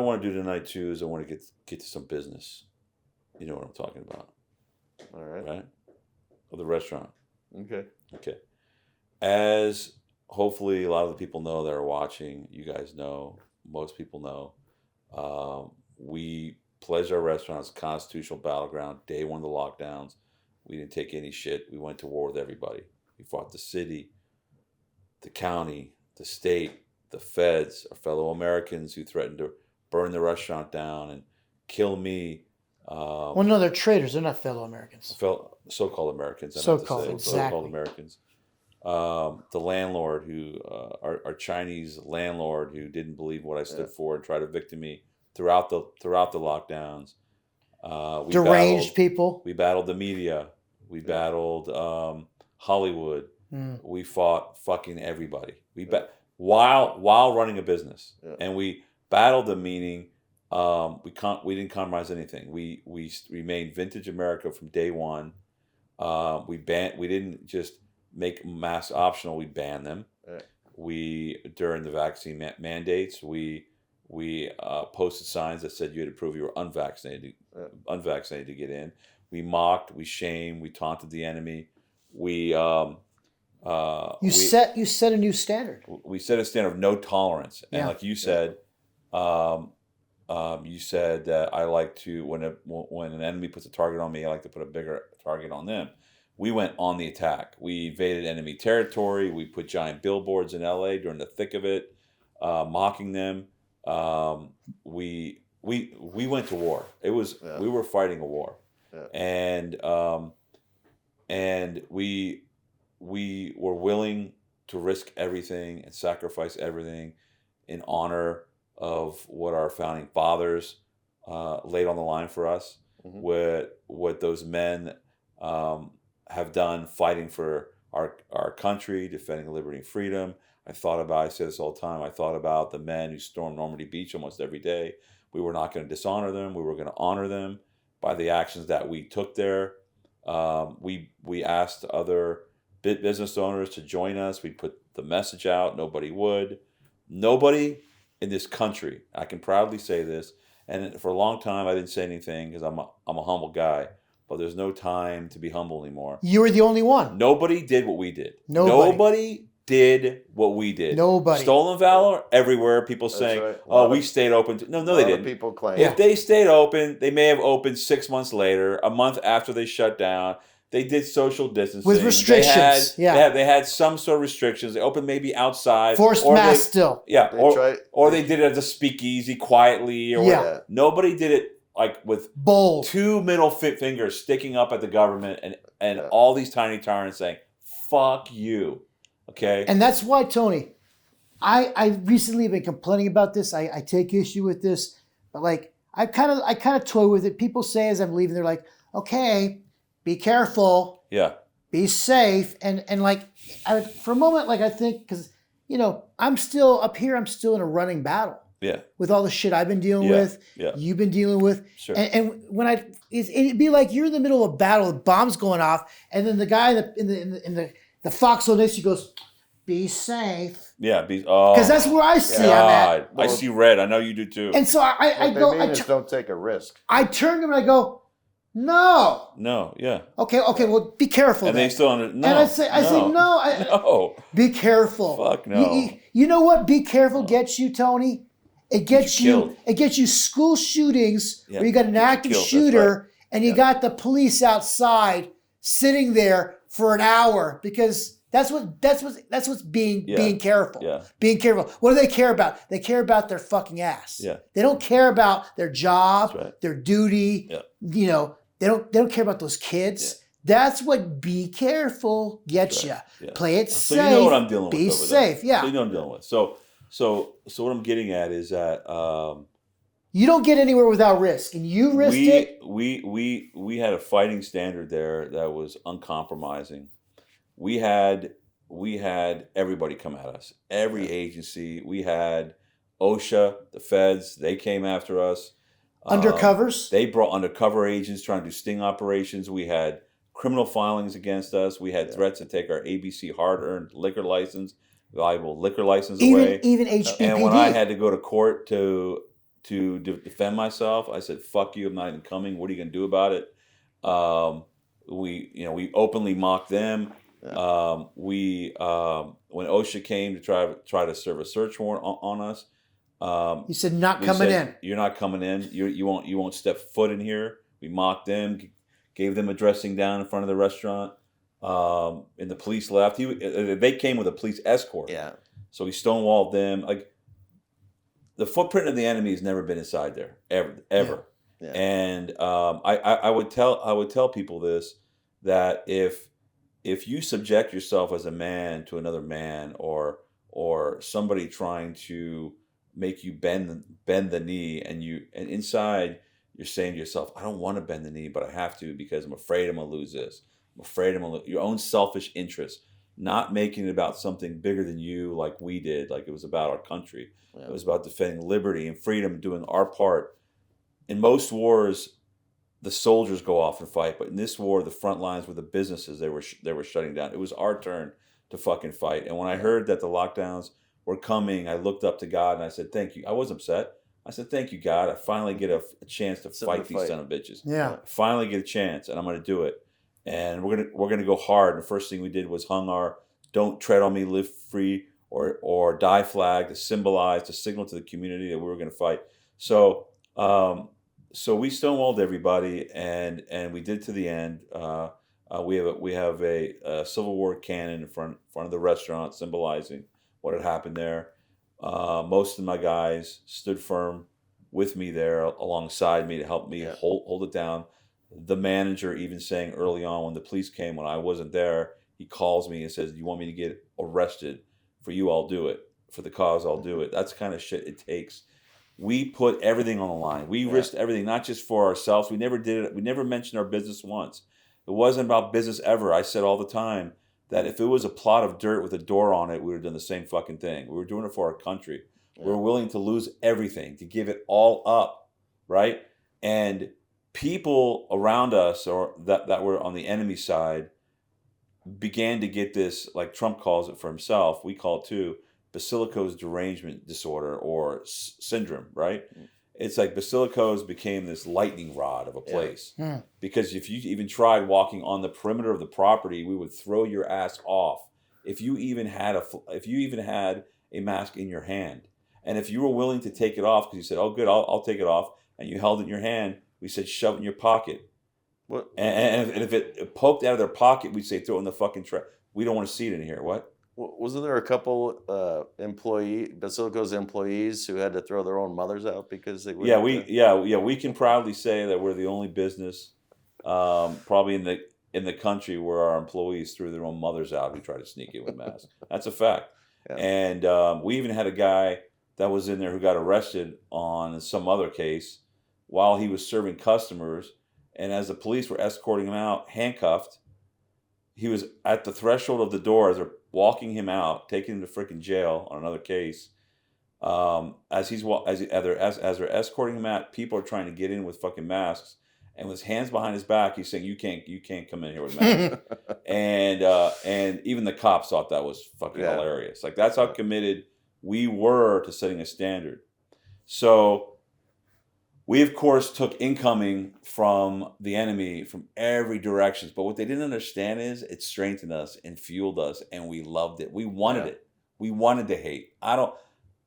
want to do tonight too is I want to get to some business. You know what I'm talking about. All right. Right? Of the restaurant. Okay. As hopefully a lot of the people know that are watching, you guys know, most people know, we pledged our restaurants constitutional battleground, day one of the lockdowns. We didn't take any shit. We went to war with everybody. We fought the city, the county, the state, the feds, our fellow Americans who threatened to burn the restaurant down and kill me. Well, no, they're traitors. They're not fellow Americans. So-called Americans. So-called, exactly. So-called Americans. The landlord who, our Chinese landlord who didn't believe what I stood for and tried to victim me throughout the lockdowns. Deranged people. We battled the media. We battled Hollywood. We fought fucking everybody. While running a business, and we battled them. Meaning, we didn't compromise anything. We remained vintage America from day one. We didn't just make masks optional. We banned them. During the vaccine mandates, we posted signs that said you had to prove you were unvaccinated to get in. We mocked, we shamed, we taunted the enemy. You set a new standard. We set a standard of no tolerance, and like you said, you said that I like to when an enemy puts a target on me, I like to put a bigger target on them. We went on the attack. We invaded enemy territory. We put giant billboards in LA during the thick of it, mocking them. We went to war. It was we were fighting a war, and we were willing to risk everything and sacrifice everything in honor of what our founding fathers laid on the line for us. What those men have done fighting for our country, defending liberty and freedom. I say this all the time, I thought about the men who stormed Normandy Beach almost every day. We were not going to dishonor them. We were going to honor them by the actions that we took there. We asked other business owners to join us. We put the message out. Nobody would. Nobody in this country, I can proudly say this, and for a long time I didn't say anything because I'm a humble guy. But there's no time to be humble anymore. You were the only one. Nobody did what we did. Nobody did what we did. Nobody. Stolen valor everywhere. People saying, we stayed open. No, they didn't. People claim. If they stayed open, they may have opened 6 months later, a month after they shut down. They did social distancing. With restrictions. They had some sort of restrictions. They opened maybe outside. Forced masks still. Yeah. Or they did it as a speakeasy quietly. Or whatever. Nobody did it like with bold 2 middle fingers sticking up at the government and all these tiny tyrants saying, fuck you. Okay? And that's why, Tony, I recently have been complaining about this. I take issue with this. But like I kind of toy with it. People say as I'm leaving, they're like, okay, be careful. Yeah. Be safe. And like for a moment, like I think, because I'm still up here, I'm still in a running battle. Yeah. With all the shit I've been dealing with, you've been dealing with. Sure. And when it'd be like you're in the middle of a battle, the bomb's going off, and then the guy in the foxhole next to you goes, be safe. Yeah, because that's where I see I'm at. I see red. I know you do too. And so I go, don't take a risk. I turn to him and I go, no. No, yeah. Okay, well, be careful. And they still no. And I say no. No. Be careful. Fuck no. You know what? Be careful gets you, Tony. It gets you school shootings where you got an active shooter and you got the police outside sitting there for an hour because that's what's being careful. Yeah. Being careful. What do they care about? They care about their fucking ass. Yeah. They don't care about their job, their duty. Yeah. They don't care about those kids. Yeah. That's what be careful gets you. Yeah. Play it safe. So you know what I'm dealing with. Be safe. Yeah. So you know what I'm dealing with. So what I'm getting at is that you don't get anywhere without risk, and you risked it. We had a fighting standard there that was uncompromising. We had everybody come at us. Every agency. We had OSHA, the feds. They came after us. Undercovers. They brought undercover agents trying to do sting operations. We had criminal filings against us. We had threats to take our ABC hard-earned liquor license. Valuable liquor license away. Even HBPD. And when I had to go to court to to defend myself. I said, "Fuck you! I'm not even coming. What are you gonna do about it?" We openly mocked them. Yeah. When OSHA came to try to serve a search warrant on us, You said not we coming said, in. "You're not coming in. You won't step foot in here." We mocked them, gave them a dressing down in front of the restaurant, and the police left. They came with a police escort. Yeah. So we stonewalled them. Like, the footprint of the enemy has never been inside there, ever. Yeah. And I would tell people this, that if you subject yourself as a man to another man, or somebody trying to make you bend the knee, and inside you're saying to yourself, I don't want to bend the knee, but I have to because I'm afraid I'm gonna lose this. I'm afraid I'm gonna your own selfish interest, not making it about something bigger than you, like we did, like it was about our country. Yeah. It was about defending liberty and freedom, doing our part. In most wars, the soldiers go off and fight, but in this war, the front lines were the businesses. They were shutting down. It was our turn to fucking fight. And when I heard that the lockdowns were coming, I looked up to God and I said, "Thank you." I wasn't upset. I said, "Thank you, God. I finally get a chance to Something fight to these fight. son of bitches. Yeah. I finally get a chance, and I'm going to do it. And we're gonna go hard." And the first thing we did was hung our "Don't tread on me, live free, or die" flag to signal to the community that we were going to fight. So. So we stonewalled everybody, and we did to the end. We have a Civil War cannon in front of the restaurant, symbolizing what had happened there. Most of my guys stood firm with me there, alongside me, to help me hold it down. The manager even saying early on, when the police came, when I wasn't there, he calls me and says, "You want me to get arrested? For you, I'll do it. For the cause, I'll do it." That's the kind of shit it takes. We put everything on the line. We risked everything, not just for ourselves. We never did it. We never mentioned our business once. It wasn't about business ever. I said all the time that if it was a plot of dirt with a door on it, we would have done the same fucking thing. We were doing it for our country. Yeah. We're willing to lose everything, to give it all up, right? And people around us, or that were on the enemy side, began to get this, like Trump calls it for himself, we call it too, Basilico's derangement disorder, or syndrome, right? It's like Basilico's became this lightning rod of a place. Because if you even tried walking on the perimeter of the property, we would throw your ass off. If you even had a mask in your hand, and if you were willing to take it off, because you said, "Oh, good, I'll take it off," and you held it in your hand, we said, "Shove it in your pocket." What? And if it poked out of their pocket, we'd say, "Throw it in the fucking trash. We don't want to see it in here." What? Wasn't there a couple Basilico's employees who had to throw their own mothers out because they Yeah, we can proudly say that we're the only business, probably in the country, where our employees threw their own mothers out who tried to sneak in with masks. That's a fact. Yeah. And we even had a guy that was in there who got arrested on some other case while he was serving customers, and as the police were escorting him out, handcuffed, he was at the threshold of the door as they're walking him out, taking him to freaking jail on another case. As they're escorting him out, people are trying to get in with fucking masks, and with his hands behind his back, he's saying, "You can't come in here with masks." And even the cops thought that was fucking hilarious. Like, that's how committed we were to setting a standard. So we, of course, took incoming from the enemy from every direction. But what they didn't understand is it strengthened us and fueled us, and we loved it. We wanted it. We wanted to hate.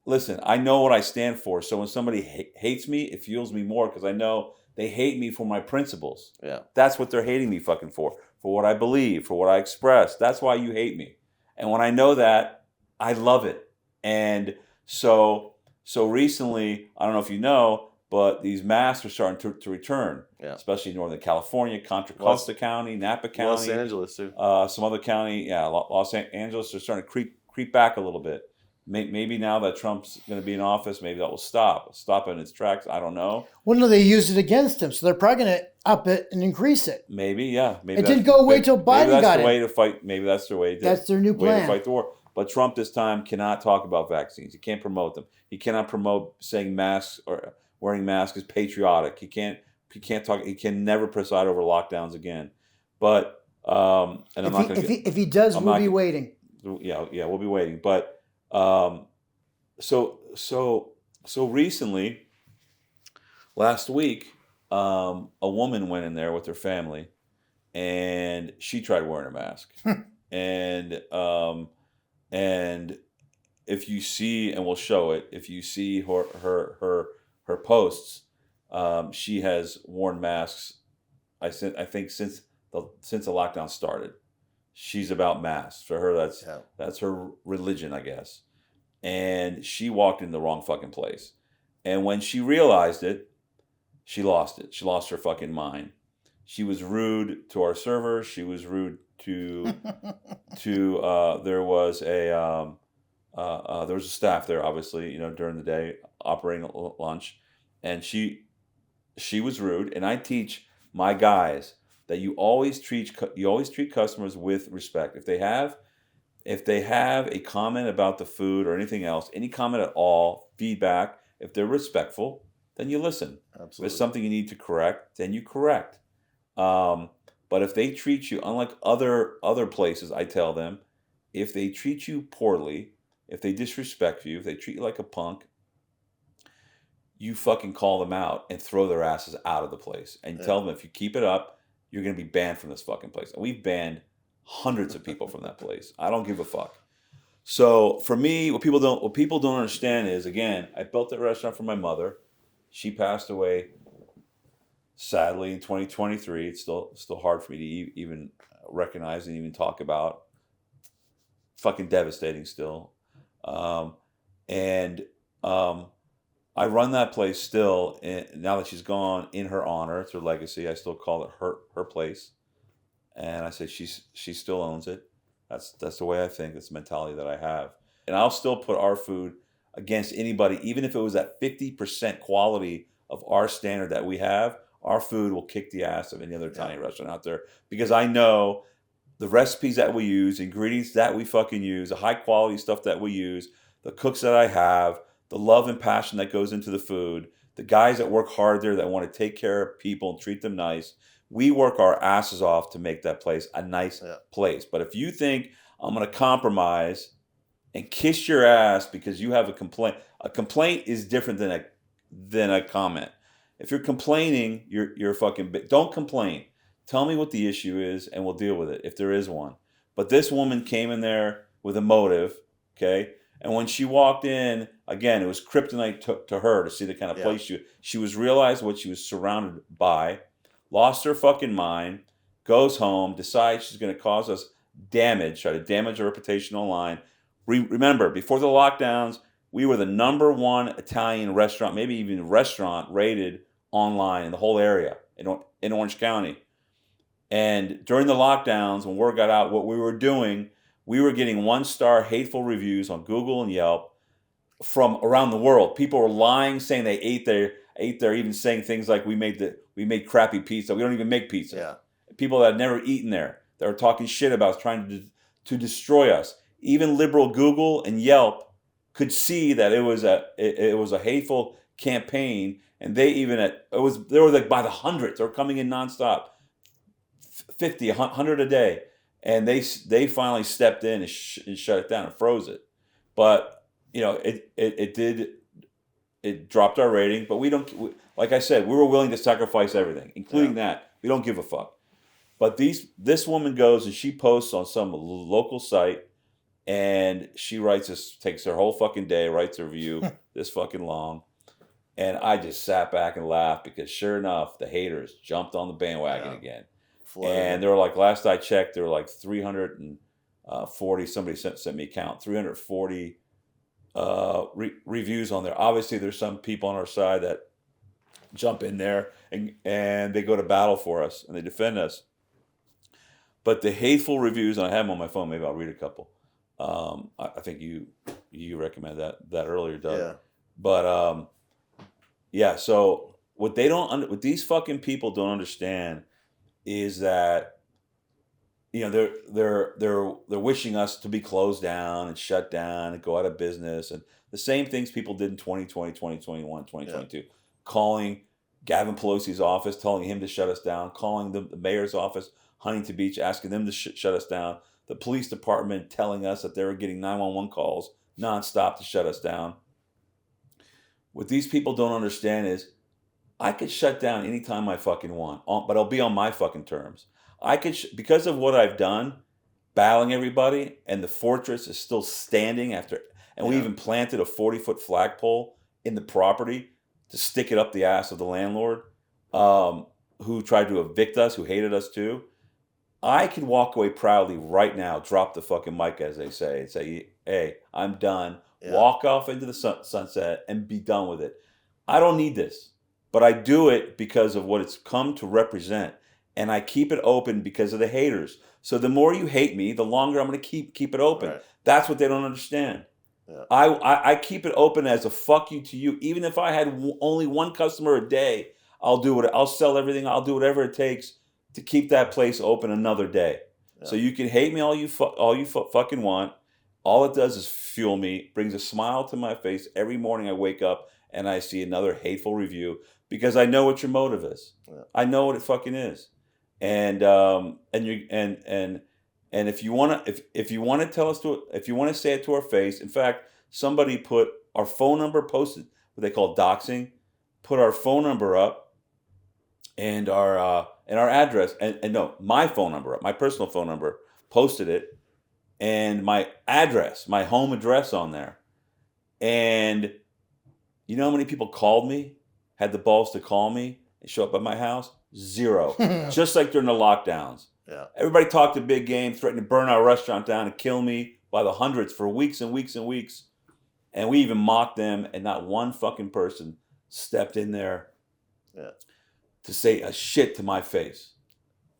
Listen, I know what I stand for. So when somebody hates me, it fuels me more, because I know they hate me for my principles. Yeah. That's what they're hating me fucking for what I believe, for what I express. That's why you hate me. And when I know that, I love it. And so recently, I don't know if you know, but these masks are starting to return, especially in Northern California, Contra Costa County, Napa County, Los Angeles too. Some other county, Los Angeles are starting to creep back a little bit. Maybe now that Trump's going to be in office, maybe that will stop it in its tracks. I don't know. Well, no, they used it against him, so they're probably going to up it and increase it. Maybe, yeah. Maybe it didn't go away till Biden got Maybe that's it. the way to fight. Maybe that's their way. That's their new plan. Way to fight the war. But Trump this time cannot talk about vaccines. He can't promote them. He cannot promote saying masks or wearing masks is patriotic. He can't talk. He can never preside over lockdowns again. But and I'm not going to. If he does, we'll be waiting. Yeah, we'll be waiting. But so recently, Last week, a woman went in there with her family, and she tried wearing a mask. and and if you see, and we'll show it, if you see her posts, she has worn masks. I think since the lockdown started, she's about masks. For her, Yeah. that's her religion, I guess. And she walked in the wrong fucking place. And when she realized it, she lost it. She lost her fucking mind. She was rude to our server. She was rude to there was there was a staff there, obviously, during the day operating lunch, and she was rude. And I teach my guys that you always treat customers with respect. If they have a comment about the food or anything else, any comment at all, feedback, if they're respectful, then you listen. If Absolutely. it's something you need to correct, then you correct. But if they treat you, unlike other places, I tell them, if they treat you poorly, if they disrespect you, if they treat you like a punk, you fucking call them out and throw their asses out of the place. And Yeah. tell them, if you keep it up, you're going to be banned from this fucking place. And we've banned hundreds of people from that place. I don't give a fuck. So for me, what people don't understand is, again, I built that restaurant for my mother. She passed away sadly in 2023. It's still hard for me to even recognize and even talk about. Fucking devastating still. And I run that place still. Now that she's gone, in her honor, it's her legacy. I still call it her place. And I say she still owns it. That's the way I think. That's the mentality that I have. And I'll still put our food against anybody, even if it was at 50% quality of our standard that we have. Our food will kick the ass of any other tiny restaurant out there, because I know the recipes that we use, ingredients that we fucking use, the high quality stuff that we use, the cooks that I have, the love and passion that goes into the food, the guys that work hard there that want to take care of people and treat them nice. We work our asses off to make that place a nice place. But if you think I'm going to compromise and kiss your ass because you have a complaint is different than a comment. If you're complaining, you're fucking. Don't complain. Tell me what the issue is, and we'll deal with it if there is one. But this woman came in there with a motive, okay? And when she walked in, again, it was kryptonite to her to see the kind of place she was realized what she was surrounded by, lost her fucking mind, goes home, decides she's going to cause us damage, try to damage her reputation online. Remember, before the lockdowns, we were the #1 Italian restaurant, maybe even restaurant rated online in the whole area in Orange County. And during the lockdowns, when word got out what we were doing, we were getting 1-star hateful reviews on Google and Yelp from around the world. People were lying, saying they ate there, even saying things like we made crappy pizza. We don't even make pizza. Yeah. People that had never eaten there, that were talking shit about us, trying to destroy us. Even liberal Google and Yelp could see that it was a hateful campaign, and they were like by the hundreds. They were coming in nonstop. 50, 100 a day, and they finally stepped in and shut it down and froze it. But it dropped our rating. But like I said, we were willing to sacrifice everything, including that. We don't give a fuck. But this woman goes and she posts on some local site, and she takes her whole fucking day, writes a review this fucking long. And I just sat back and laughed, because sure enough, the haters jumped on the bandwagon again. And there were, like, last I checked, there were like 340. Somebody sent me a count. 340 reviews on there. Obviously, there's some people on our side that jump in there and they go to battle for us and they defend us. But the hateful reviews, and I have them on my phone. Maybe I'll read a couple. I think you recommended that earlier, Doug. Yeah. But So what what these fucking people don't understand is that they're wishing us to be closed down and shut down and go out of business, and the same things people did in 2020, 2021, 2022, calling Gavin Pelosi's office, telling him to shut us down, calling the mayor's office, Huntington Beach, asking them to shut us down, the police department telling us that they were getting 911 calls nonstop to shut us down. What these people don't understand is I could shut down anytime I fucking want, but I'll be on my fucking terms. I could, because of what I've done, battling everybody, and the fortress is still standing after, and we even planted a 40-foot flagpole in the property to stick it up the ass of the landlord, who tried to evict us, who hated us too. I can walk away proudly right now, drop the fucking mic, as they say, and say, hey, I'm done. Yeah. Walk off into the sunset and be done with it. I don't need this. But I do it because of what it's come to represent. And I keep it open because of the haters. So the more you hate me, the longer I'm going to keep it open. Right. That's what they don't understand. Yeah. I keep it open as a fuck you to you. Even if I had only one customer a day, I'll do it. I'll sell everything. I'll do whatever it takes to keep that place open another day. Yeah. So you can hate me all you fucking want. All it does is fuel me, brings a smile to my face every morning I wake up and I see another hateful review. Because I know what your motive is. Yeah. I know what it fucking is, and if you want to tell us if you want to say it to our face. In fact, somebody put our phone number, posted what they call doxing, put our phone number up, and our address, and no, my phone number up, my personal phone number, posted it, and my address, my home address on there, and you know how many people called me? Had the balls to call me and show up at my house? 0. Just like during the lockdowns. Yeah. Everybody talked a big game, threatened to burn our restaurant down and kill me by the hundreds for weeks and weeks and weeks. And we even mocked them, and not one fucking person stepped in there to say a shit to my face.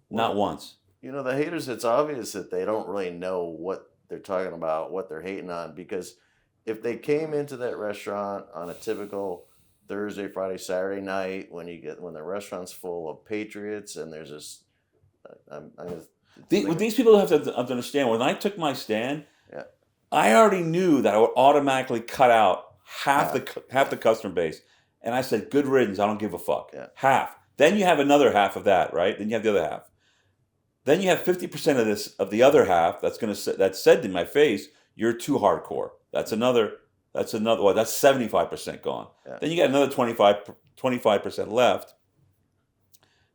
Not once. You know, the haters, it's obvious that they don't really know what they're talking about, what they're hating on, because if they came into that restaurant on a typical Thursday, Friday, Saturday night when the restaurant's full of patriots and there's this, these people have to understand. When I took my stand, I already knew that I would automatically cut out half the customer base, and I said, "Good riddance. I don't give a fuck." Yeah. Half. Then you have another half of that, right? Then you have the other half. Then you have 50% of the other half that said in my face, "You're too hardcore." That's another. Well, that's 75% gone. Yeah. Then you got another 25% left.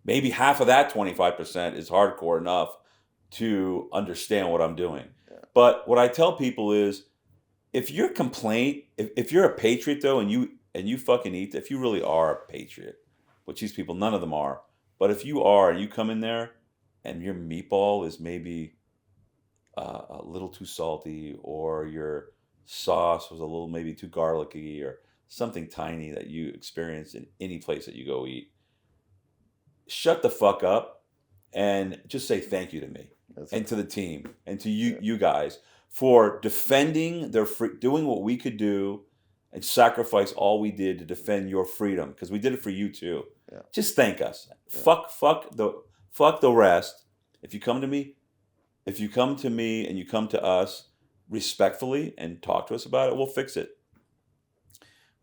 Maybe half of that 25% is hardcore enough to understand what I'm doing. Yeah. But what I tell people is, if you're a patriot though, and you fucking eat, if you really are a patriot, which these people, none of them are, but if you are, and you come in there and your meatball is maybe a little too salty, or your sauce was a little maybe too garlicky, or something tiny that you experience in any place that you go eat, shut the fuck up and just say thank you to me. And to the team and to you guys for defending doing what we could do and sacrifice all we did to defend your freedom, because we did it for you too. Yeah. Just thank us. Yeah. Fuck the rest. If you come to me and you come to us respectfully and talk to us about it, we'll fix it.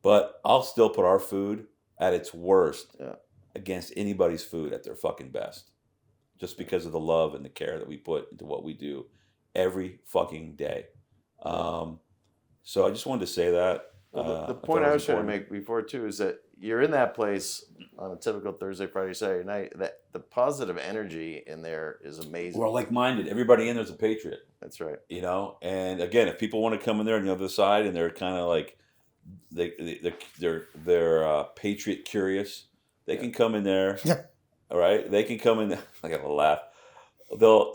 But I'll still put our food at its worst against anybody's food at their fucking best, just because of the love and the care that we put into what we do every fucking day. So I just wanted to say that. Well, the point I was trying to make before too is that you're in that place on a typical Thursday, Friday, Saturday night. That the positive energy in there is amazing. We're like-minded. Everybody in there's a patriot. That's right. You know, and again, if people want to come in there on the other side and they're kind of like they're patriot curious, they can come in there. Yeah. All right, they can come in. I got to laugh.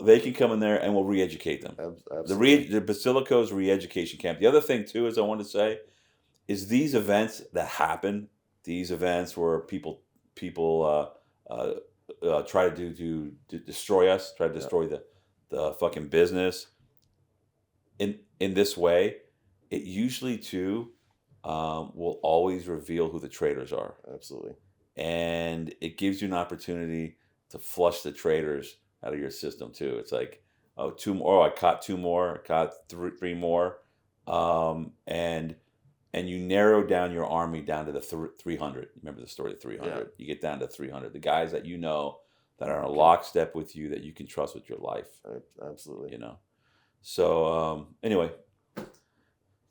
They can come in there and we'll re-educate them. Absolutely. The Basilico's re-education camp. The other thing too is I want to say is these events that happen, these events where people try to destroy us, try to destroy the fucking business. In this way, it usually too will always reveal who the traitors are. Absolutely. And it gives you an opportunity to flush the traitors out of your system too. It's like, two more. Oh, I caught 2 more. I caught 3 more. And you narrow down your army down to the 300. Remember the story of 300? Yeah. You get down to 300. The guys that you know that are in a lockstep with you, that you can trust with your life. Absolutely. You know. So anyway,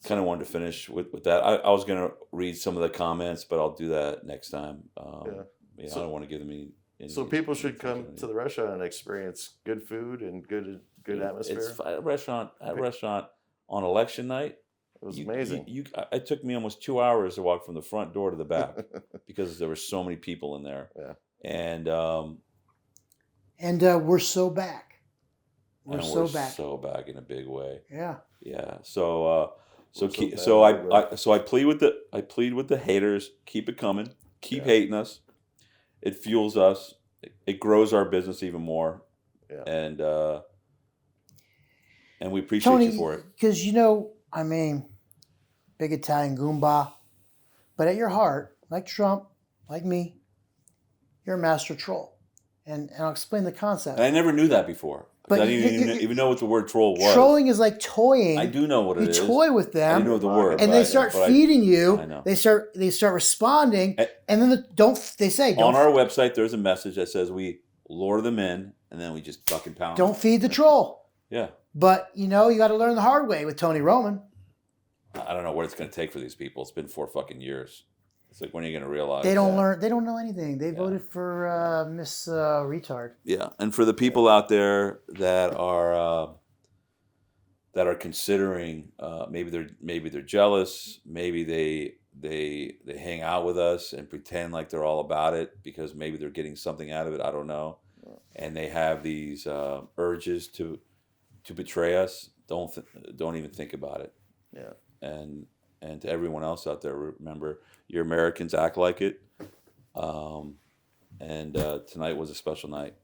kind of wanted to finish with that. I was going to read some of the comments, but I'll do that next time. I don't want to give them any So people should come to the restaurant and experience good food and good atmosphere. It's a restaurant on election night. It was amazing. It took me almost 2 hours to walk from the front door to the back because there were so many people in there. Yeah. And we're so back. We're so back in a big way. Yeah. Yeah. So I plead with the haters. Keep it coming. Keep hating us. It fuels us. It grows our business even more. Yeah. And we appreciate Tony, you for it. Because big Italian Goomba, but at your heart, like Trump, like me, you're a master troll. And I'll explain the concept. And I never knew that before. But I didn't even know what the word troll was. Trolling is like toying. I do know what it is. You toy with them. I didn't know the word. And they start feeding you. I know. They start responding. And then they say on our website there's a message that says we lure them in and then we just fucking pound Don't feed the troll. Yeah. But you got to learn the hard way with Tony Roman. I don't know what it's going to take for these people. It's been 4 fucking years. It's like, when are you going to realize they don't learn? They don't know anything. They voted for Miss Retard. Yeah, and for the people out there that are considering, maybe they're jealous. Maybe they hang out with us and pretend like they're all about it because maybe they're getting something out of it. I don't know, and they have these urges to betray us. Don't even think about it. Yeah. And to everyone else out there, remember, you're Americans, act like it. And tonight was a special night.